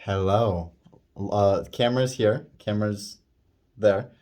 Hello. Camera's here. Camera's there.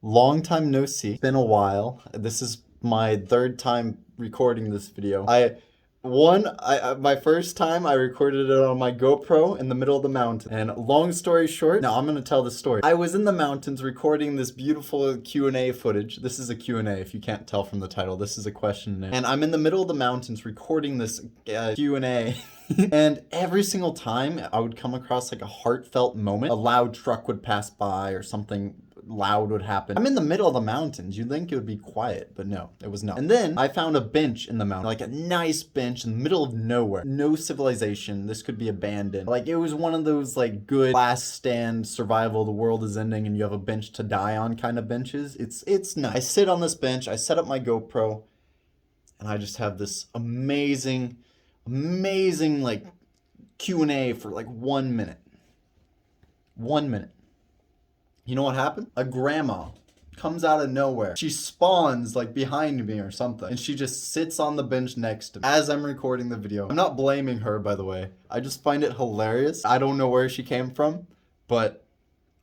Long time no see. It's been a while. This is my third time recording this video. My first time I recorded it on my GoPro in the middle of the mountain. And long story short, now I'm gonna tell the story. I was in the mountains recording this beautiful Q&A footage. This is a Q&A if you can't tell from the title. This is a question. And I'm in the middle of the mountains recording this Q&A. And every single time I would come across like a heartfelt moment, a loud truck would pass by or something loud would happen. I'm in the middle of the mountains. You'd think it would be quiet, but no, it was not. And then I found a bench in the mountain, like a nice bench in the middle of nowhere. No civilization. This could be abandoned. Like it was one of those like good last stand survival, the world is ending and you have a bench to die on kind of benches. It's nice. I sit on this bench, I set up my GoPro, and I just have this amazing like Q&A for like 1 minute. 1 minute. You know what happened? A grandma comes out of nowhere. She spawns like behind me or something. And she just sits on the bench next to me as I'm recording the video. I'm not blaming her, by the way. I just find it hilarious. I don't know where she came from, but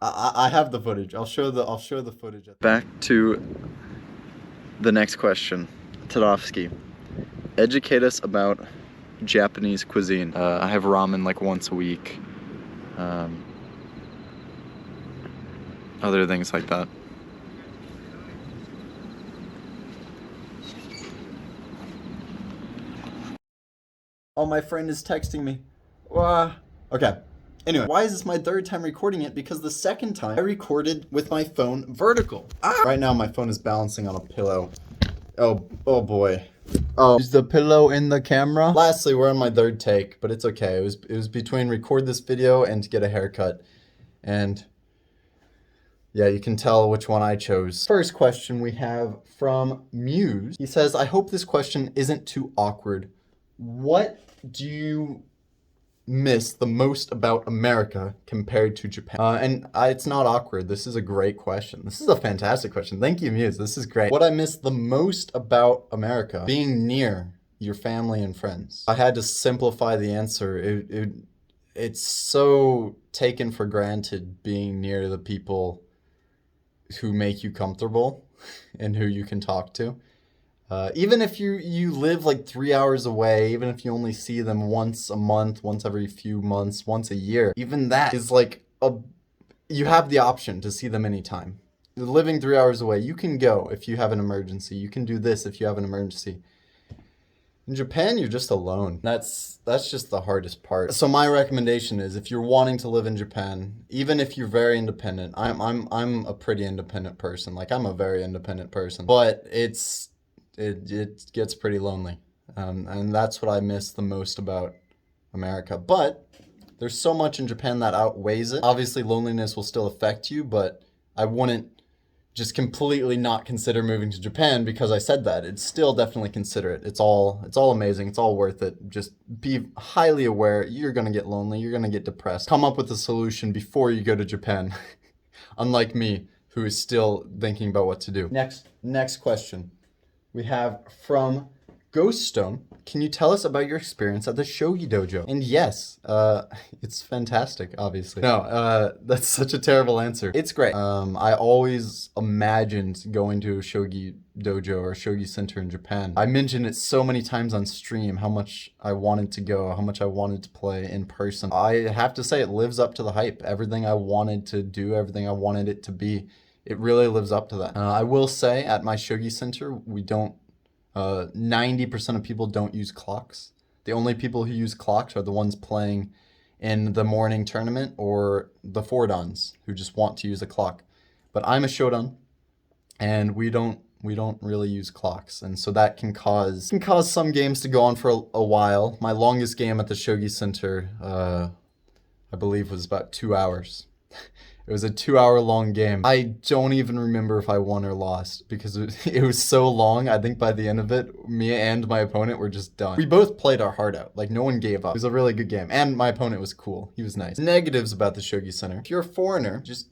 I have the footage. I'll show the footage. Back to the next question. Tadovsky, educate us about Japanese cuisine. I have ramen like once a week. Other things like that. Oh, my friend is texting me. Okay. Anyway, why is this my third time recording it? Because the second time I recorded with my phone vertical. Right now my phone is balancing on a pillow. Oh boy. Oh, is the pillow in the camera? Lastly, we're on my third take, but it's okay. It was between record this video and to get a haircut. And yeah, you can tell which one I chose. First question we have from Muse. He says, I hope this question isn't too awkward. What do you miss the most about America compared to Japan? It's not awkward. This is a great question. This is a fantastic question. Thank you, Muse. This is great. What I miss the most about America, being near your family and friends. I had to simplify the answer. It's so taken for granted being near the people who make you comfortable and who you can talk to. Even if you live like 3 hours away, even if you only see them once a month, once every few months, once a year, even that is like you have the option to see them anytime. Living 3 hours away, you can go if you have an emergency. You can do this if you have an emergency. In Japan, you're just alone. That's just the hardest part. So my recommendation is, if you're wanting to live in Japan, even if you're very independent, I'm a pretty independent person. Like I'm a very independent person, but it gets pretty lonely, and that's what I miss the most about America. But there's so much in Japan that outweighs it. Obviously, loneliness will still affect you, but I wouldn't just completely not consider moving to Japan because I said that. It's still definitely consider it. It's all amazing. It's all worth it. Just be highly aware you're going to get lonely. You're going to get depressed. Come up with a solution before you go to Japan. Unlike me, who is still thinking about what to do. Next question we have from Ghoststone. Can you tell us about your experience at the Shogi Dojo? And yes, it's fantastic, obviously. No, that's such a terrible answer. It's great. I always imagined going to a Shogi Dojo or Shogi Center in Japan. I mentioned it so many times on stream, how much I wanted to go, how much I wanted to play in person. I have to say it lives up to the hype. Everything I wanted to do, everything I wanted it to be, it really lives up to that. I will say at my Shogi Center, we don't 90% of people don't use clocks. The only people who use clocks are the ones playing in the morning tournament or the four dans who just want to use a clock. But I'm a Shodan, and we don't really use clocks, and so that can cause some games to go on for a while. My longest game at the Shogi Center, I believe, was about 2 hours. It was a 2-hour long game. I don't even remember if I won or lost because it was so long. I think by the end of it, me and my opponent were just done. We both played our heart out. Like no one gave up. It was a really good game. And my opponent was cool. He was nice. Negatives about the Shogi Center. If you're a foreigner, just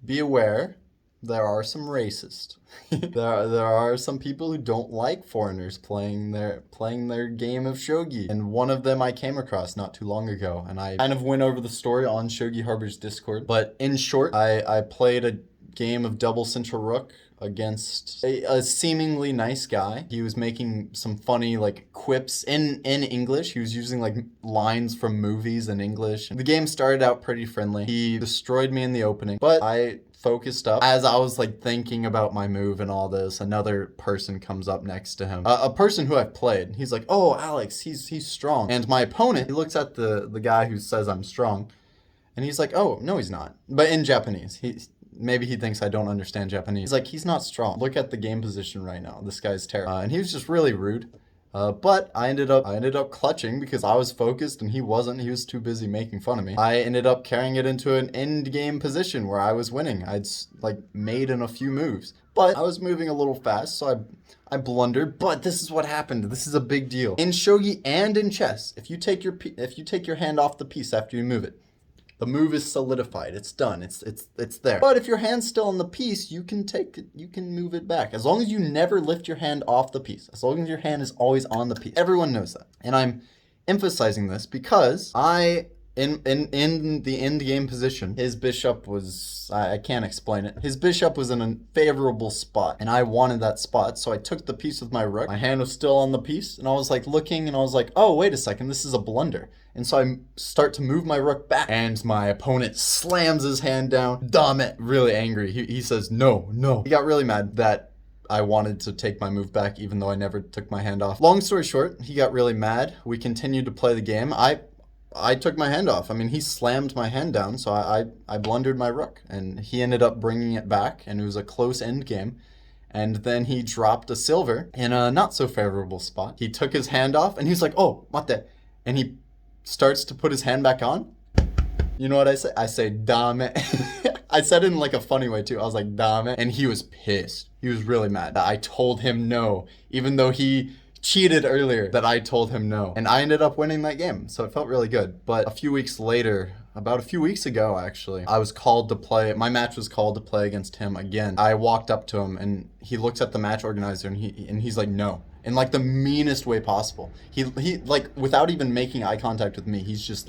be aware there are some racists. there are some people who don't like foreigners playing their game of shogi. And one of them I came across not too long ago, and I kind of went over the story on Shogi Harbor's Discord. But in short, I played a game of double central rook against a seemingly nice guy. He was making some funny like quips in English. He was using like lines from movies in English. The game started out pretty friendly. He destroyed me in the opening, but I focused up. As I was like thinking about my move and all this, another person comes up next to him. A person who I've played. He's like, "Oh, Alex, he's strong." And my opponent, he looks at the guy who says I'm strong, and he's like, "Oh, no, he's not." But in Japanese, maybe he thinks I don't understand Japanese. He's like, "He's not strong. Look at the game position right now. This guy's terrible." And he was just really rude. But I ended up clutching because I was focused and he wasn't. He was too busy making fun of me. I ended up carrying it into an end game position where I was winning. I'd like made in a few moves, but I was moving a little fast, so I blundered. But this is what happened. This is a big deal in shogi and in chess. If you take your hand off the piece after you move it, the move is solidified. It's done. It's there. But if your hand's still on the piece, you can move it back. As long as you never lift your hand off the piece. As long as your hand is always on the piece. Everyone knows that. And I'm emphasizing this because in the end game position, his bishop was, I can't explain it. His bishop was in a favorable spot, and I wanted that spot, so I took the piece with my rook. My hand was still on the piece, and I was like looking, and I was like, "Oh, wait a second, this is a blunder." And so I start to move my rook back, and my opponent slams his hand down. Damn, really angry. He says, "No, no." He got really mad that I wanted to take my move back, even though I never took my hand off. Long story short, he got really mad. We continued to play the game. I took my hand off. I mean, he slammed my hand down, so I blundered my rook, and he ended up bringing it back, and it was a close end game. And then he dropped a silver in a not so favorable spot. He took his hand off, and he's like, "Oh, mate," and he starts to put his hand back on. You know what I say? I say, "Dame." I said it in like a funny way too. I was like, "Dame," and he was pissed. He was really mad. I told him no, even though he cheated earlier, that I told him no. And I ended up winning that game, so it felt really good. But a few weeks later, about a few weeks ago actually, I was called to play, my match was called to play against him again. I walked up to him and he looks at the match organizer and he's like, "No." In like the meanest way possible. He like, without even making eye contact with me, he's just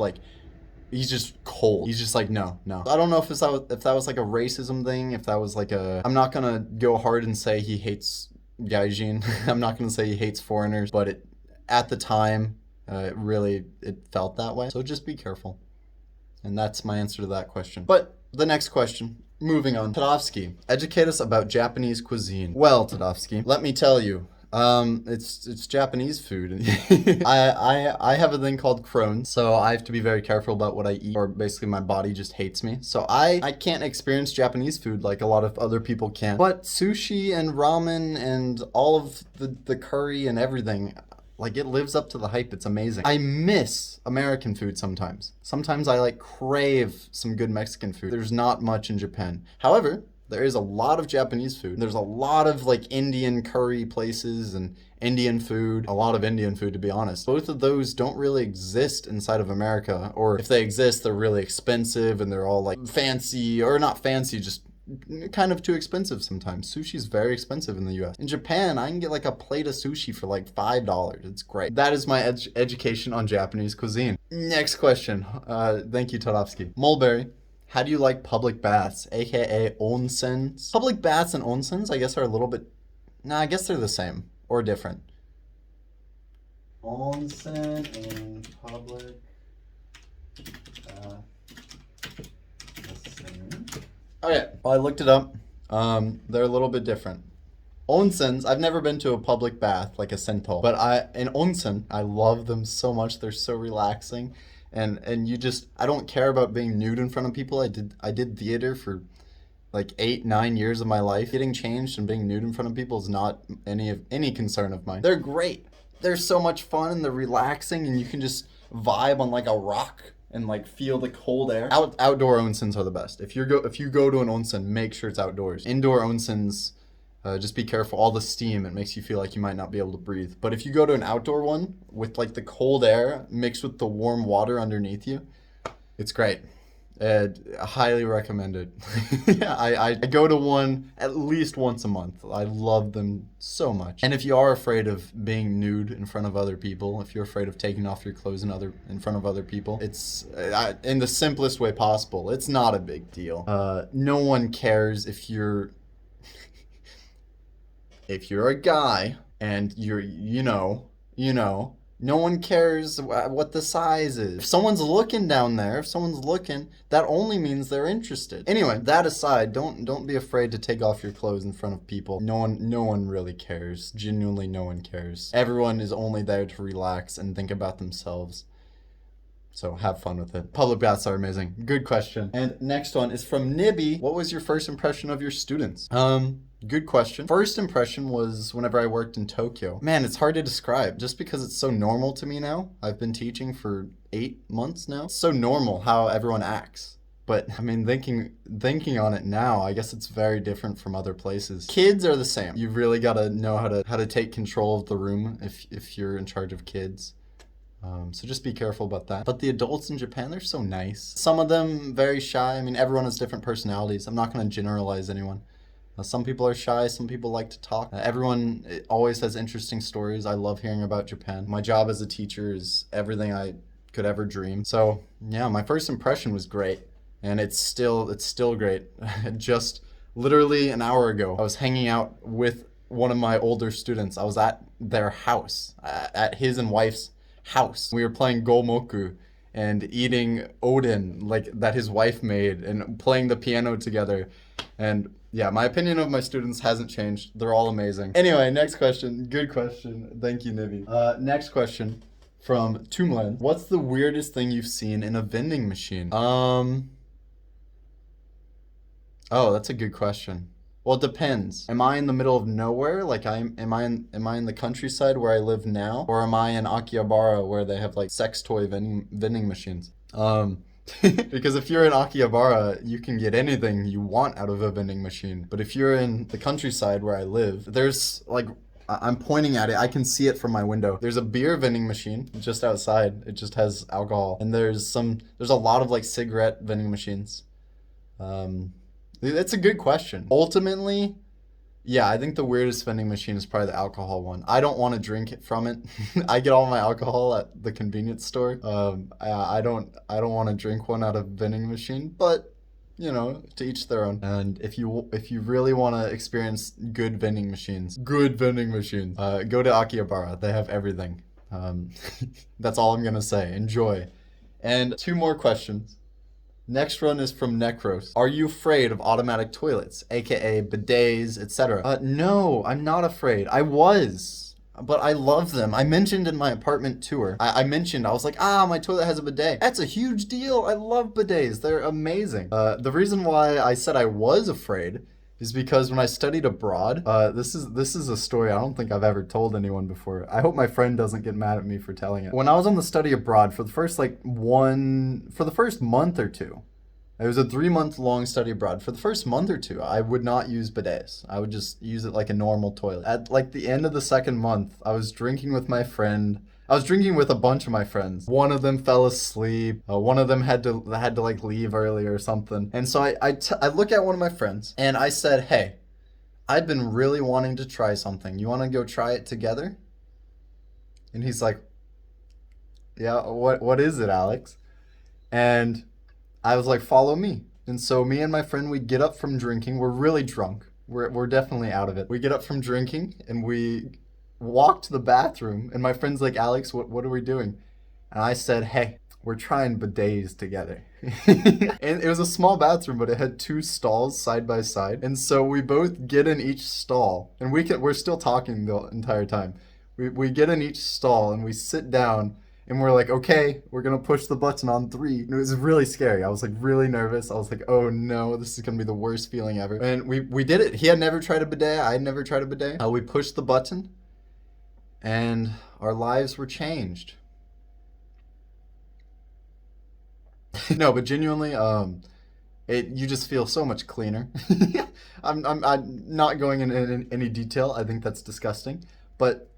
cold. He's just like, no. I don't know if that was like a racism thing, if that was like I'm not gonna go hard and say he hates Gaijin. I'm not gonna say he hates foreigners, but at the time, it felt that way. So just be careful. And that's my answer to that question. But the next question, moving on. Tadovsky, educate us about Japanese cuisine. Well, Tadovsky, let me tell you. It's Japanese food. I have a thing called Crohn's, so I have to be very careful about what I eat, or basically my body just hates me. So I can't experience Japanese food like a lot of other people can. But sushi and ramen and all of the curry and everything, like, it lives up to the hype. It's amazing. I miss American food sometimes. Sometimes I like crave some good Mexican food. There's not much in Japan. However, there is a lot of Japanese food. There's a lot of like Indian curry places and Indian food. A lot of Indian food, to be honest. Both of those don't really exist inside of America. Or if they exist, they're really expensive and they're all like fancy, or not fancy, just kind of too expensive sometimes. Sushi's very expensive in the US. In Japan, I can get like a plate of sushi for like $5. It's great. That is my education on Japanese cuisine. Next question. Thank you, Tadovsky. Mulberry. How do you like public baths, aka onsens? Public baths and onsens, I guess, are a little bit... Nah, I guess they're the same, or different. Onsen and public bath, the same. Okay, well, I looked it up. They're a little bit different. Onsens, I've never been to a public bath, like a sento, but in onsen, I love them so much. They're so relaxing. And you just, I don't care about being nude in front of people. I did theater for like 8-9 years of my life. Getting changed and being nude in front of people is not any concern of mine. They're great. They're so much fun and they're relaxing, and you can just vibe on like a rock and like feel the cold air. Outdoor onsens are the best. If you go to an onsen, make sure it's outdoors. Indoor onsens, just be careful. All the steam, it makes you feel like you might not be able to breathe. But if you go to an outdoor one with like the cold air mixed with the warm water underneath you, it's great. Highly recommend it. Yeah, I go to one at least once a month. I love them so much. And if you are afraid of being nude in front of other people, if you're afraid of taking off your clothes in front of other people, it's in the simplest way possible. It's not a big deal. No one cares if you're if you're a guy and you're no one cares what the size is. If someone's looking down there, if someone's looking, that only means they're interested. Anyway, that aside, don't be afraid to take off your clothes in front of people. No one really cares. Genuinely, no one cares. Everyone is only there to relax and think about themselves. So have fun with it. Public baths are amazing. Good question. And next one is from Nibby. What was your first impression of your students? Good question. First impression was whenever I worked in Tokyo. Man, it's hard to describe just because it's so normal to me now. I've been teaching for 8 months now. It's so normal how everyone acts. But I mean, thinking on it now, I guess it's very different from other places. Kids are the same. You've really got to know how to take control of the room if you're in charge of kids. So just be careful about that. But the adults in Japan, they're so nice. Some of them very shy. I mean, everyone has different personalities. I'm not going to generalize anyone. Some people are shy, some people like to talk. Everyone always has interesting stories. I love hearing about Japan. My job as a teacher is everything I could ever dream. So yeah, my first impression was great. And it's still great. Just literally an hour ago, I was hanging out with one of my older students. I was at their house, at his and wife's house. We were playing Gomoku and eating Odin like that his wife made and playing the piano together. And yeah, my opinion of my students hasn't changed. They're all amazing. Anyway, next question. Good question. Thank you, Nibby. Next question from Toomland. What's the weirdest thing you've seen in a vending machine? Oh, that's a good question. Well, it depends. Am I in the middle of nowhere? Like am I in the countryside where I live now? Or am I in Akihabara where they have like sex toy vending machines? Because if you're in Akihabara, you can get anything you want out of a vending machine. But if you're in the countryside where I live, there's like, I'm pointing at it. I can see it from my window. There's a beer vending machine just outside. It just has alcohol. And there's a lot of like cigarette vending machines. That's a good question. Ultimately, yeah, I think the weirdest vending machine is probably the alcohol one. I don't want to drink it from it. I get all my alcohol at the convenience store. I don't want to drink one out of a vending machine, but you know, to each their own. And if you really want to experience good vending machines, go to Akihabara. They have everything. That's all I'm gonna say. Enjoy. And 2 more questions. Next one is from Necros. Are you afraid of automatic toilets, aka bidets, etc.? No, I'm not afraid. I was, but I love them. I mentioned in my apartment tour, I was like, my toilet has a bidet. That's a huge deal. I love bidets. They're amazing. The reason why I said I was afraid is because when I studied abroad, this is a story I don't think I've ever told anyone before. I hope my friend doesn't get mad at me for telling it. When I was on the study abroad for the first month or two, it was a 3-month long study abroad. For the first month or two, I would not use bidets. I would just use it like a normal toilet. At like the end of the 2nd month, I was drinking with my friend. I was drinking with a bunch of my friends. One of them fell asleep. One of them had to like leave early or something. And so I look at one of my friends and I said, "Hey, I've been really wanting to try something. You want to go try it together?" And he's like, "Yeah, what is it, Alex?" And I was like, "Follow me." And so me and my friend, we get up from drinking. We're really drunk. We're definitely out of it. We get up from drinking and we walk to the bathroom, and my friend's like, "Alex, what are we doing?" And I said, "Hey, we're trying bidets together." And it was a small bathroom, but it had 2 stalls side by side. And so we both get in each stall, and we're still talking the entire time. We get in each stall and we sit down and we're like, "Okay, we're gonna push the button on 3." And it was really scary. I was like really nervous. I was like, "Oh no, this is gonna be the worst feeling ever." And we did it. He had never tried a bidet. I had never tried a bidet. We pushed the button and our lives were changed. No, but genuinely, you just feel so much cleaner. I'm not going in any detail. I think that's disgusting. But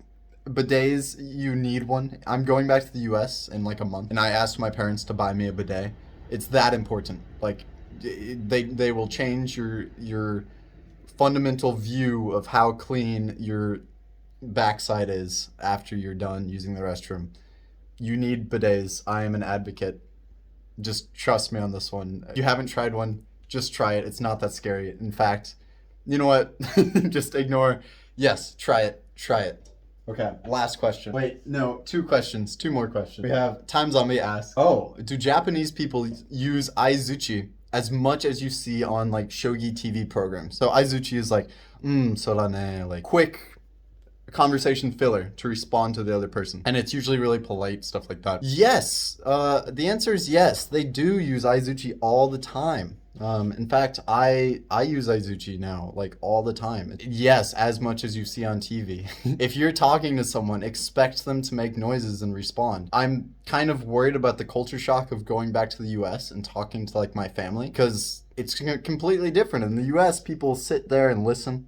bidets, you need one. I'm going back to the US in like a month, and I asked my parents to buy me a bidet. It's that important. Like, they will change your fundamental view of how clean your backside is after you're done using the restroom. You need bidets. I am an advocate. Just trust me on this one. If you haven't tried one, just try it. It's not that scary. In fact, you know what? Just ignore. Yes, try it. Try it. Okay, last question. Wait, no, two questions. Two more questions. We have Time Zombie asks, oh, do Japanese people use Izuchi as much as you see on like shogi TV programs? So Izuchi is like, sorane, like quick conversation filler to respond to the other person. And it's usually really polite, stuff like that. Yes, the answer is yes. They do use Izuchi all the time. In fact, I use Izuchi now, like all the time. Yes, as much as you see on TV. If you're talking to someone, expect them to make noises and respond. I'm kind of worried about the culture shock of going back to the US and talking to like my family, because it's completely different. In the US, people sit there and listen.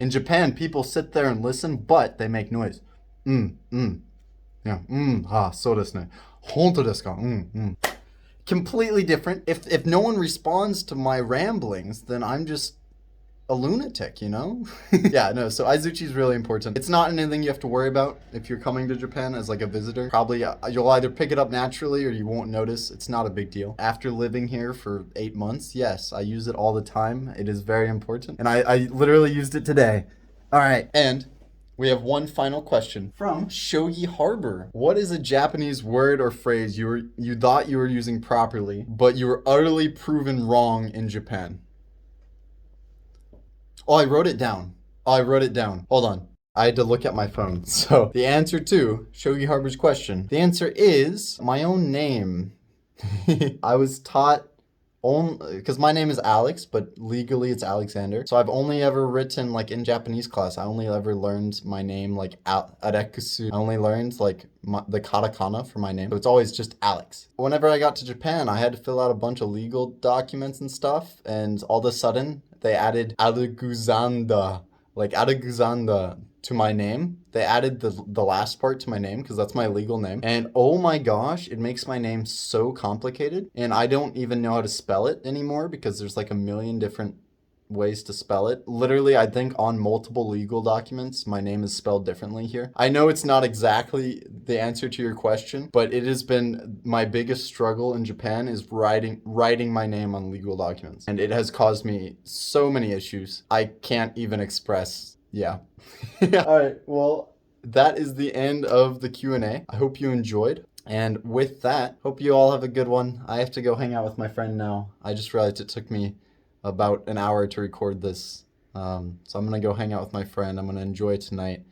In Japan, people sit there and listen, but they make noise. Yeah, so desu ne. Honto desu ka? Completely different. If no one responds to my ramblings, then I'm just a lunatic, you know? Yeah, no, so Izuchi is really important. It's not anything you have to worry about if you're coming to Japan as like a visitor. Probably you'll either pick it up naturally or you won't notice. It's not a big deal. After living here for 8 months, yes, I use it all the time. It is very important. And I literally used it today. All right, and we have one final question from Shogi Harbor. What is a Japanese word or phrase you thought you were using properly, but you were utterly proven wrong in Japan? Oh, I wrote it down. Hold on. I had to look at my phone. So the answer to Shogi Harbor's question, the answer is my own name. I was taught only because my name is Alex, but legally it's Alexander. So I've only ever written like in Japanese class. I only ever learned my name like Arekusu. I only learned like the katakana for my name. So it's always just Alex. Whenever I got to Japan, I had to fill out a bunch of legal documents and stuff. And all of a sudden, they added Alexander to my name. They added the last part to my name because that's my legal name. And oh my gosh, it makes my name so complicated. And I don't even know how to spell it anymore because there's like a million different ways to spell it. Literally, I think on multiple legal documents, my name is spelled differently here. I know it's not exactly the answer to your question, but it has been my biggest struggle in Japan is writing my name on legal documents. And it has caused me so many issues. I can't even express. Yeah. All right. Well, that is the end of the Q&A. I hope you enjoyed. And with that, hope you all have a good one. I have to go hang out with my friend now. I just realized it took me about an hour to record this. So I'm going to go hang out with my friend. I'm going to enjoy tonight.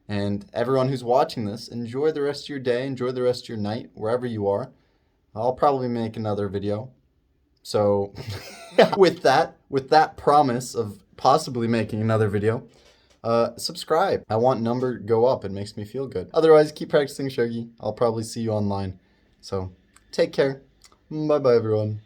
And everyone who's watching this, enjoy the rest of your day. Enjoy the rest of your night, wherever you are. I'll probably make another video. So with that promise of possibly making another video, subscribe. I want number to go up. It makes me feel good. Otherwise, keep practicing shogi. I'll probably see you online. So take care. Bye-bye, everyone.